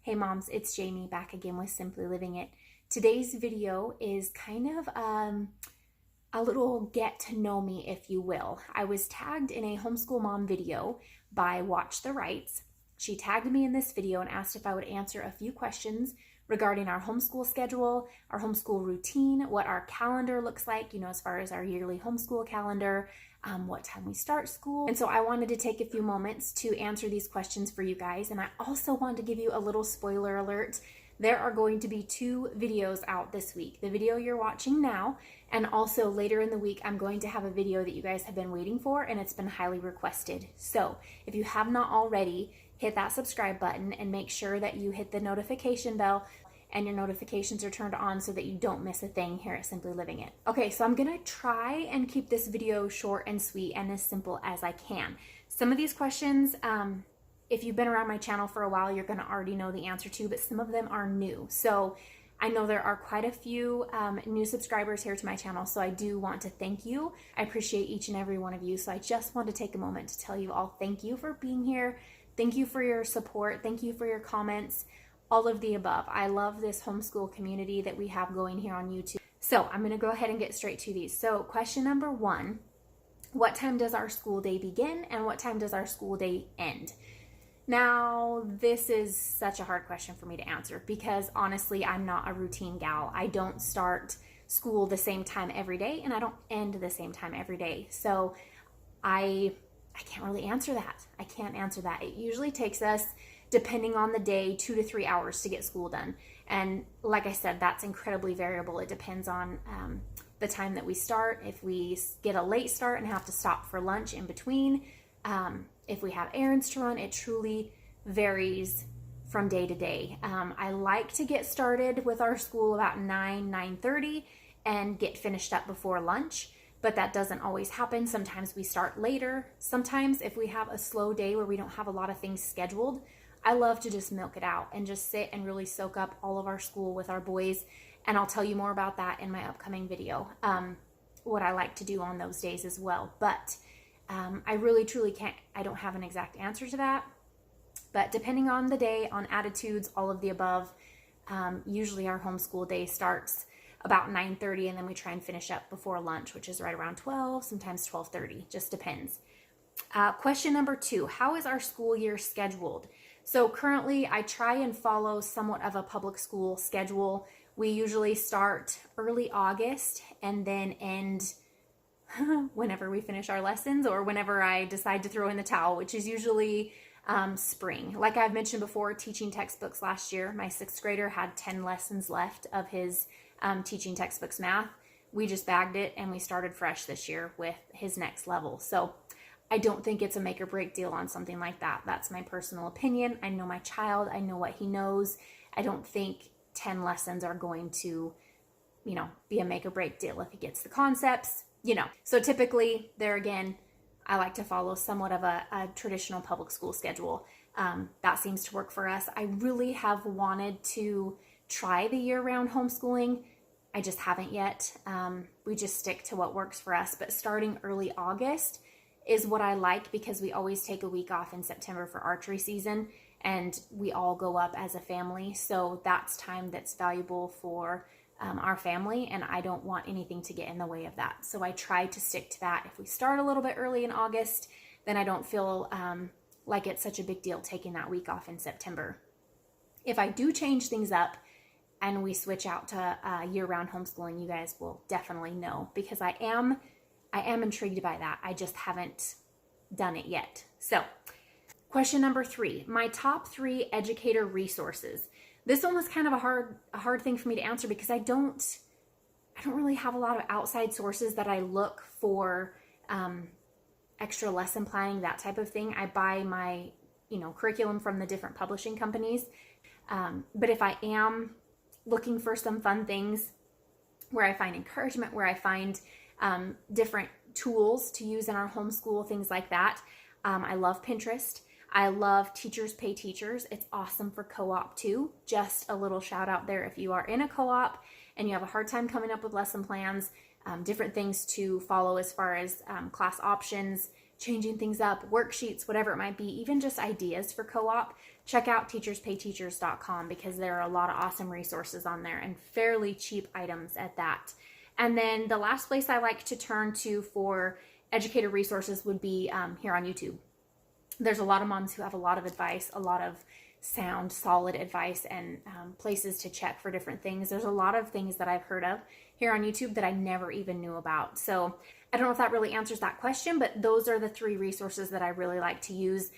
Hey moms, it's Jamie back again with Simply Living It. Today's video is kind of a little get to know me, if you will. I was tagged in a homeschool mom video by Watch the Wrights. She tagged me in this video and asked if I would answer a few questions regarding our homeschool schedule, our homeschool routine, what our calendar looks like, as far as our yearly homeschool calendar, what time we start school. And so I wanted to take a few moments to answer these questions for you guys. And I also wanted to give you a little spoiler alert. There are going to be 2 videos out this week. The video you're watching now, and also later in the week, I'm going to have a video that you guys have been waiting for, and it's been highly requested. So if you have not already, hit that subscribe button and make sure that you hit the notification bell and your notifications are turned on so that you don't miss a thing here at Simply Living It. Okay, so I'm gonna try and keep this video short and sweet and as simple as I can. Some of these questions, if you've been around my channel for a while, you're gonna already know the answer to, but some of them are new. So I know there are quite a few new subscribers here to my channel, so I do want to thank you. I appreciate each and every one of you. So I just want to take a moment to tell you all thank you for being here. Thank you for your support. Thank you for your comments, all of the above. I love this homeschool community that we have going here on YouTube. So I'm gonna go ahead and get straight to these. So question number 1, what time does our school day begin and what time does our school day end? Now, this is such a hard question for me to answer because honestly, I'm not a routine gal. I don't start school the same time every day and I don't end the same time every day. So I can't really answer that. I can't answer that. It usually takes us, depending on the day, 2 to 3 hours to get school done. And like I said, that's incredibly variable. It depends on the time that we start. If we get a late start and have to stop for lunch in between, if we have errands to run, it truly varies from day to day. I like to get started with our school about 9:30 and get finished up before lunch, but that doesn't always happen. Sometimes we start later. Sometimes if we have a slow day where we don't have a lot of things scheduled, I love to just milk it out and just sit and really soak up all of our school with our boys. And I'll tell you more about that in my upcoming video, what I like to do on those days as well. But I really truly can't, I don't have an exact answer to that. But depending on the day, on attitudes, all of the above, usually our homeschool day starts about 9:30 and then we try and finish up before lunch, which is right around 12, sometimes 12:30, just depends. Question number 2, how is our school year scheduled? So currently I try and follow somewhat of a public school schedule. We usually start early August and then end whenever we finish our lessons or whenever I decide to throw in the towel, which is usually spring. Like I've mentioned before, teaching textbooks last year, my 6th grader had 10 lessons left of his teaching textbooks math. We just bagged it and we started fresh this year with his next level. So I don't think it's a make or break deal on something like that. That's my personal opinion. I know my child. I know what he knows. I don't think 10 lessons are going to, be a make or break deal if he gets the concepts, So typically, there again, I like to follow somewhat of a traditional public school schedule. That seems to work for us. I really have wanted to try the year-round homeschooling. I just haven't yet. We just stick to what works for us. But starting early August is what I like because we always take a week off in September for archery season and we all go up as a family. So that's time that's valuable for our family and I don't want anything to get in the way of that. So I try to stick to that. If we start a little bit early in August, then I don't feel like it's such a big deal taking that week off in September. If I do change things up and we switch out to year-round homeschooling, you guys will definitely know because I am intrigued by that. I just haven't done it yet. So question number 3, my top 3 educator resources. This one was kind of a hard thing for me to answer because I don't really have a lot of outside sources that I look for extra lesson planning, that type of thing. I buy my, curriculum from the different publishing companies. But if I am looking for some fun things where I find encouragement, where I find different tools to use in our homeschool, things like that. I love Pinterest. I love Teachers Pay Teachers. It's awesome for co-op too. Just a little shout out there if you are in a co-op and you have a hard time coming up with lesson plans, different things to follow as far as class options, changing things up, worksheets, whatever it might be, even just ideas for co-op, check out teacherspayteachers.com because there are a lot of awesome resources on there and fairly cheap items at that. And then the last place I like to turn to for educator resources would be here on YouTube. There's a lot of moms who have a lot of advice, a lot of sound, solid advice, and places to check for different things. There's a lot of things that I've heard of here on YouTube that I never even knew about. So I don't know if that really answers that question, but those are the 3 resources that I really like to use.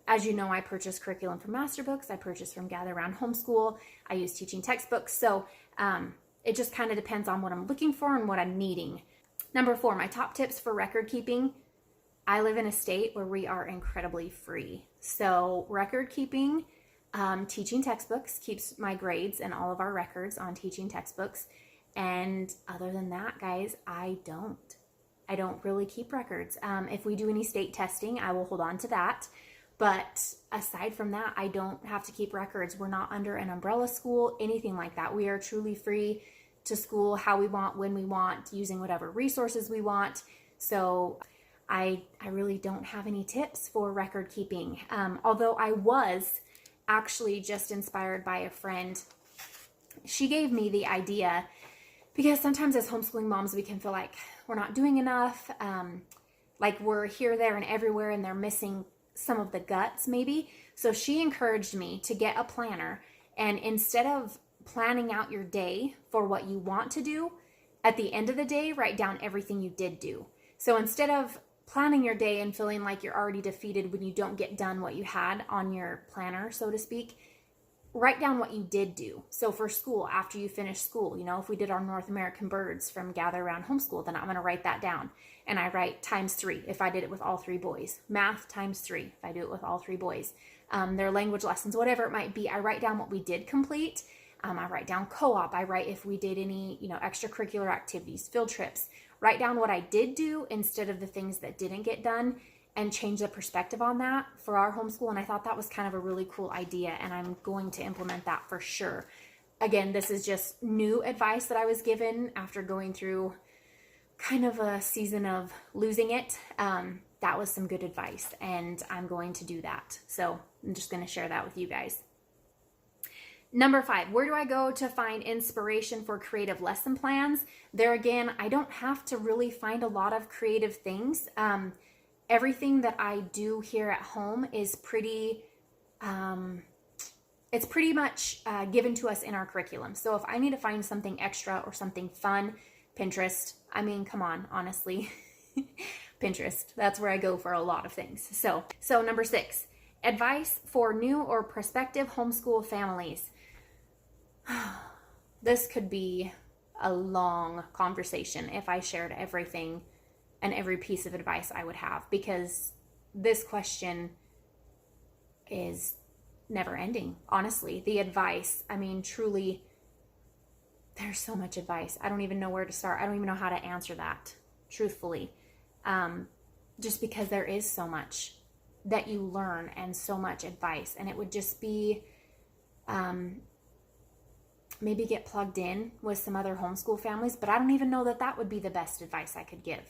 As you know, I purchase curriculum from Masterbooks. I purchase from Gather Around Homeschool. I use teaching textbooks. So it just kind of depends on what I'm looking for and what I'm needing. Number 4, my top tips for record keeping. I live in a state where we are incredibly free. So record keeping, teaching textbooks keeps my grades and all of our records on teaching textbooks. And other than that, guys, I don't really keep records. If we do any state testing, I will hold on to that. But aside from that, I don't have to keep records. We're not under an umbrella school, anything like that. We are truly free to school how we want, when we want, using whatever resources we want. So I really don't have any tips for record keeping. Although I was actually just inspired by a friend. She gave me the idea because sometimes as homeschooling moms, we can feel like we're not doing enough, like we're here, there, and everywhere, and they're missing some of the guts maybe. So she encouraged me to get a planner, and instead of planning out your day for what you want to do, at the end of the day, write down everything you did do. So instead of planning your day and feeling like you're already defeated when you don't get done what you had on your planner, so to speak, write down what you did do. So for school, after you finish school, if we did our North American birds from Gather Around Homeschool, then I'm going to write that down. And I write ×3 if I did it with all 3 boys. Math ×3 if I do it with all 3 boys. Their language lessons, whatever it might be, I write down what we did complete. I write down co-op. I write if we did any, extracurricular activities, field trips. Write down what I did do instead of the things that didn't get done, and change the perspective on that for our homeschool. And I thought that was kind of a really cool idea, and I'm going to implement that for sure. Again, this is just new advice that I was given after going through kind of a season of losing it. That was some good advice, and I'm going to do that. So I'm just going to share that with you guys. Number 5, where do I go to find inspiration for creative lesson plans? There again, I don't have to really find a lot of creative things. Everything that I do here at home is pretty much given to us in our curriculum. So if I need to find something extra or something fun, Pinterest, I mean, come on, honestly, Pinterest, that's where I go for a lot of things. So number 6, advice for new or prospective homeschool families. This could be a long conversation if I shared everything and every piece of advice I would have, because this question is never ending. Honestly, the advice, I mean, truly, there's so much advice. I don't even know where to start. I don't even know how to answer that, truthfully. Just because there is so much that you learn and so much advice, and it would just be, maybe get plugged in with some other homeschool families, but I don't even know that that would be the best advice I could give.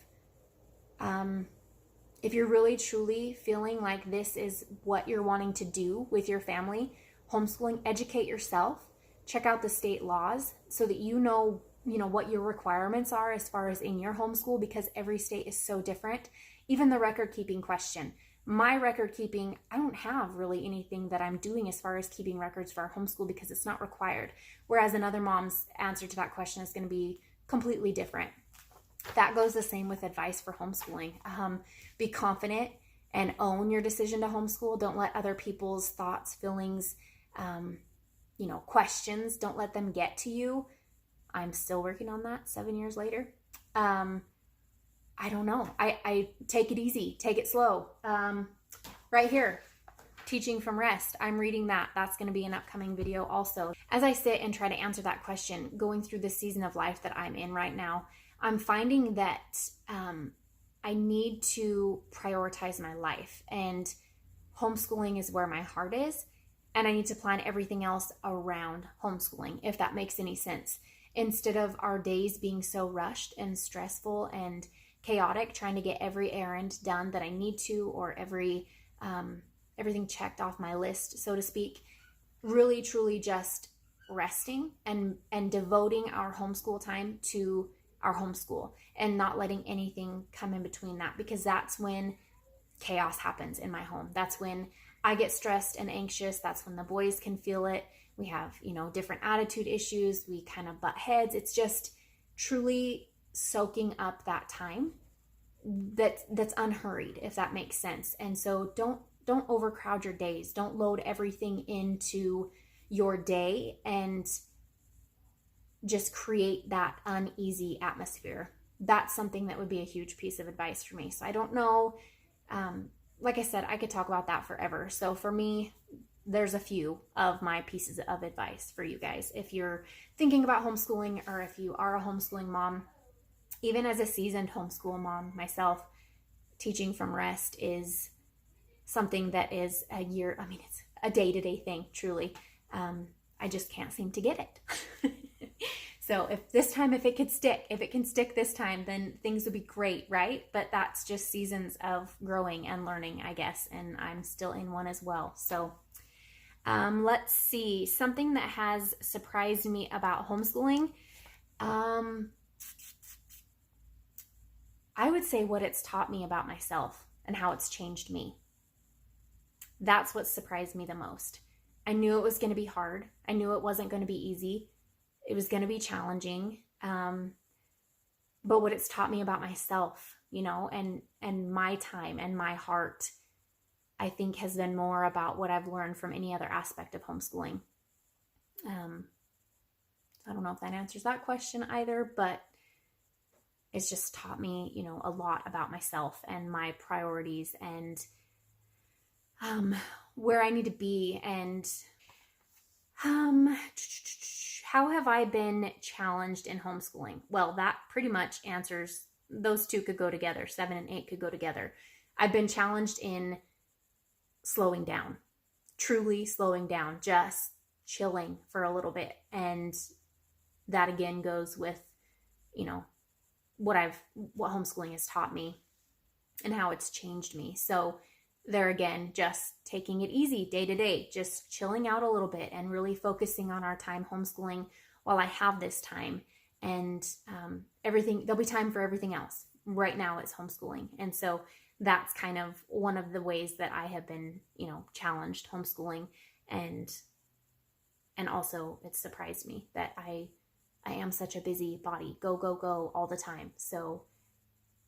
If you're really truly feeling like this is what you're wanting to do with your family, homeschooling, educate yourself, check out the state laws so that you know what your requirements are as far as in your homeschool, because every state is so different. Even the record keeping question. My record keeping, I don't have really anything that I'm doing as far as keeping records for our homeschool because it's not required. Whereas another mom's answer to that question is going to be completely different. That goes the same with advice for homeschooling. Be confident and own your decision to homeschool. Don't let other people's thoughts, feelings, questions, don't let them get to you. I'm still working on that 7 years later. I don't know. I take it easy, take it slow. Right here, Teaching from Rest. I'm reading that. That's going to be an upcoming video also. As I sit and try to answer that question, going through the season of life that I'm in right now, I'm finding that I need to prioritize my life, and homeschooling is where my heart is, and I need to plan everything else around homeschooling, if that makes any sense. Instead of our days being so rushed and stressful and chaotic trying to get every errand done that I need to, or everything checked off my list, so to speak. Really, truly just resting and devoting our homeschool time to our homeschool and not letting anything come in between that, because that's when chaos happens in my home. That's when I get stressed and anxious. That's when the boys can feel it. We have, different attitude issues. We kind of butt heads. It's just truly soaking up that time that's unhurried, if that makes sense. And so don't overcrowd your days. Don't load everything into your day and just create that uneasy atmosphere. That's something that would be a huge piece of advice for me. So I don't know. Like I said, I could talk about that forever. So for me, there's a few of my pieces of advice for you guys. If you're thinking about homeschooling, or if you are a homeschooling mom, even as a seasoned homeschool mom myself, teaching from rest is something that is it's a day-to-day thing, truly. I just can't seem to get it. So if it can stick this time, then things would be great, right? But that's just seasons of growing and learning, I guess. And I'm still in one as well. So let's see, something that has surprised me about homeschooling. I would say what it's taught me about myself and how it's changed me. That's what surprised me the most. I knew it was going to be hard. I knew it wasn't going to be easy. It was going to be challenging. But what it's taught me about myself, and my time and my heart, I think has been more about what I've learned from any other aspect of homeschooling. I don't know if that answers that question either, but it's just taught me, a lot about myself and my priorities and where I need to be. And how have I been challenged in homeschooling? Well, that pretty much answers, those two could go together. 7 and 8 could go together. I've been challenged in slowing down, truly slowing down, just chilling for a little bit. And that again goes with, what homeschooling has taught me and how it's changed me. So there again, just taking it easy day to day, just chilling out a little bit and really focusing on our time homeschooling while I have this time. And there'll be time for everything else. Right now it's homeschooling. And so that's kind of one of the ways that I have been, challenged homeschooling. And also it surprised me that I am such a busy body, go, go, go all the time. So,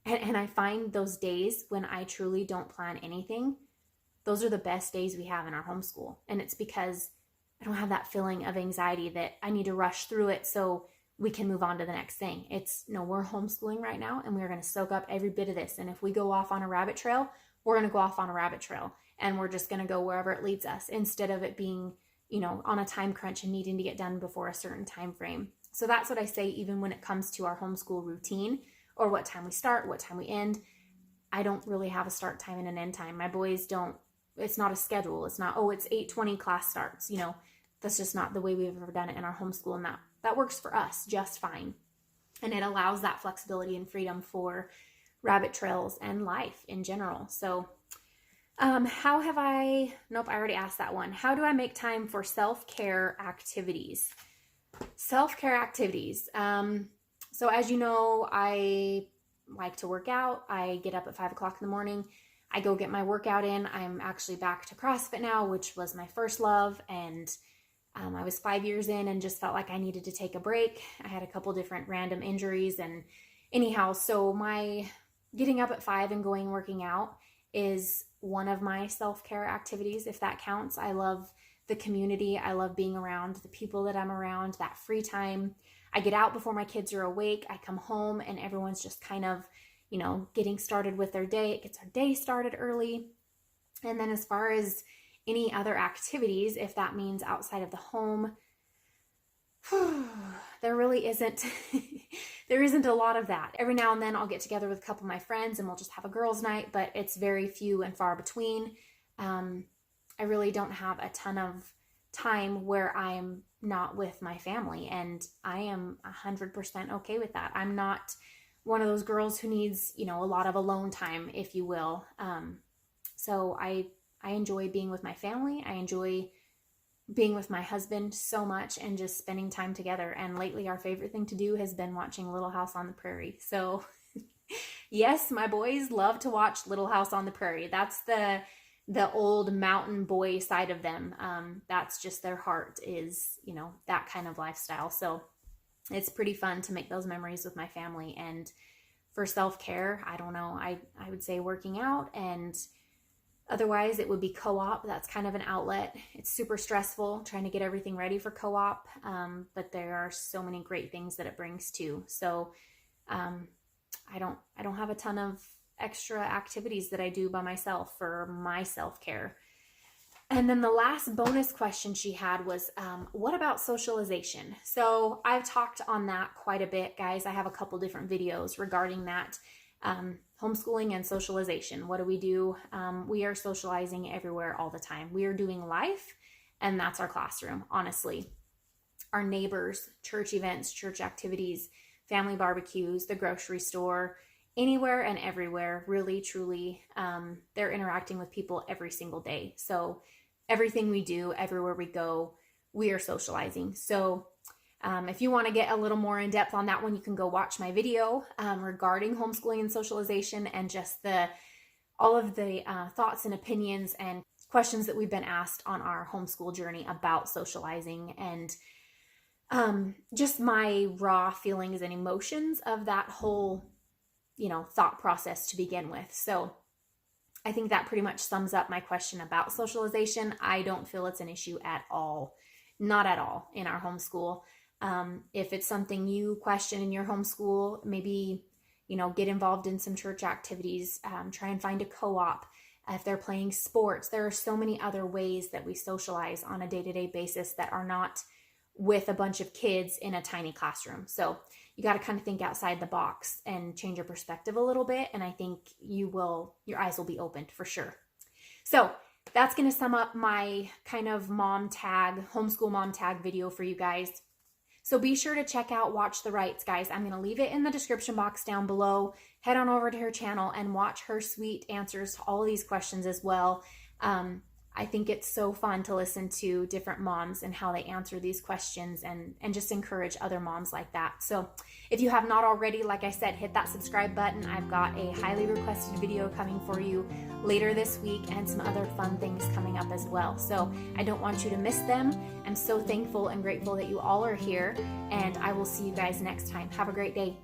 and I find those days when I truly don't plan anything, those are the best days we have in our homeschool. And it's because I don't have that feeling of anxiety that I need to rush through it so we can move on to the next thing. We're homeschooling right now and we're going to soak up every bit of this. And if we go off on a rabbit trail, we're going to go off on a rabbit trail and we're just going to go wherever it leads us, instead of it being, on a time crunch and needing to get done before a certain time frame. So that's what I say, even when it comes to our homeschool routine, or what time we start, what time we end. I don't really have a start time and an end time. My boys don't, it's not a schedule. It's not, it's 8:20 class starts. That's just not the way we've ever done it in our homeschool. And that works for us just fine. And it allows that flexibility and freedom for rabbit trails and life in general. So I already asked that one. How do I make time for self-care activities? Self-care activities. So as you know, I like to work out. I get up at 5 o'clock in the morning. I go get my workout in. I'm actually back to CrossFit now, which was my first love. And I was 5 years in and just felt like I needed to take a break. I had a couple different random injuries, and anyhow, so my getting up at 5 and going working out is one of my self-care activities, if that counts. I love the community. I love being around the people that I'm around, that free time. I get out before my kids are awake. I come home and everyone's just kind of, getting started with their day. It gets our day started early. And then as far as any other activities, if that means outside of the home, there really isn't, there isn't a lot of that. Every now and then I'll get together with a couple of my friends and we'll just have a girls' night, but it's very few and far between. I really don't have a ton of time where I'm not with my family, and I am 100% okay with that. I'm not one of those girls who needs, a lot of alone time, if you will. So I enjoy being with my family. I enjoy being with my husband so much and just spending time together. And lately our favorite thing to do has been watching Little House on the Prairie. So yes, my boys love to watch Little House on the Prairie. That's the old mountain boy side of them. That's just their heart is, that kind of lifestyle. So it's pretty fun to make those memories with my family. And for self-care, I don't know, I would say working out, and otherwise it would be co-op. That's kind of an outlet. It's super stressful trying to get everything ready for co-op. But there are so many great things that it brings too. So, I don't have a ton of extra activities that I do by myself for my self-care. And then the last bonus question she had was, what about socialization? So I've talked on that quite a bit, guys. I have a couple different videos regarding that. Homeschooling and socialization. What do we do? We are socializing everywhere all the time. We are doing life, and that's our classroom, honestly. Our neighbors, church events, church activities, family barbecues, the grocery store, anywhere and everywhere, really, truly, they're interacting with people every single day. So everything we do, everywhere we go, we are socializing. So if you want to get a little more in depth on that one, you can go watch my video regarding homeschooling and socialization, and just all of the thoughts and opinions and questions that we've been asked on our homeschool journey about socializing, and just my raw feelings and emotions of that whole, thought process to begin with. So I think that pretty much sums up my question about socialization. I don't feel it's an issue at all. Not at all in our homeschool. If it's something you question in your homeschool, maybe, get involved in some church activities, try and find a co-op. If they're playing sports, there are so many other ways that we socialize on a day-to-day basis that are not with a bunch of kids in a tiny classroom. So you got to kind of think outside the box and change your perspective a little bit. And I think your eyes will be opened for sure. So that's going to sum up my kind of homeschool mom tag video for you guys. So be sure to check out Watch the Wrights, guys. I'm going to leave it in the description box down below. Head on over to her channel and watch her sweet answers to all of these questions as well. I think it's so fun to listen to different moms and how they answer these questions, and just encourage other moms like that. So if you have not already, like I said, hit that subscribe button. I've got a highly requested video coming for you later this week, and some other fun things coming up as well. So I don't want you to miss them. I'm so thankful and grateful that you all are here, and I will see you guys next time. Have a great day.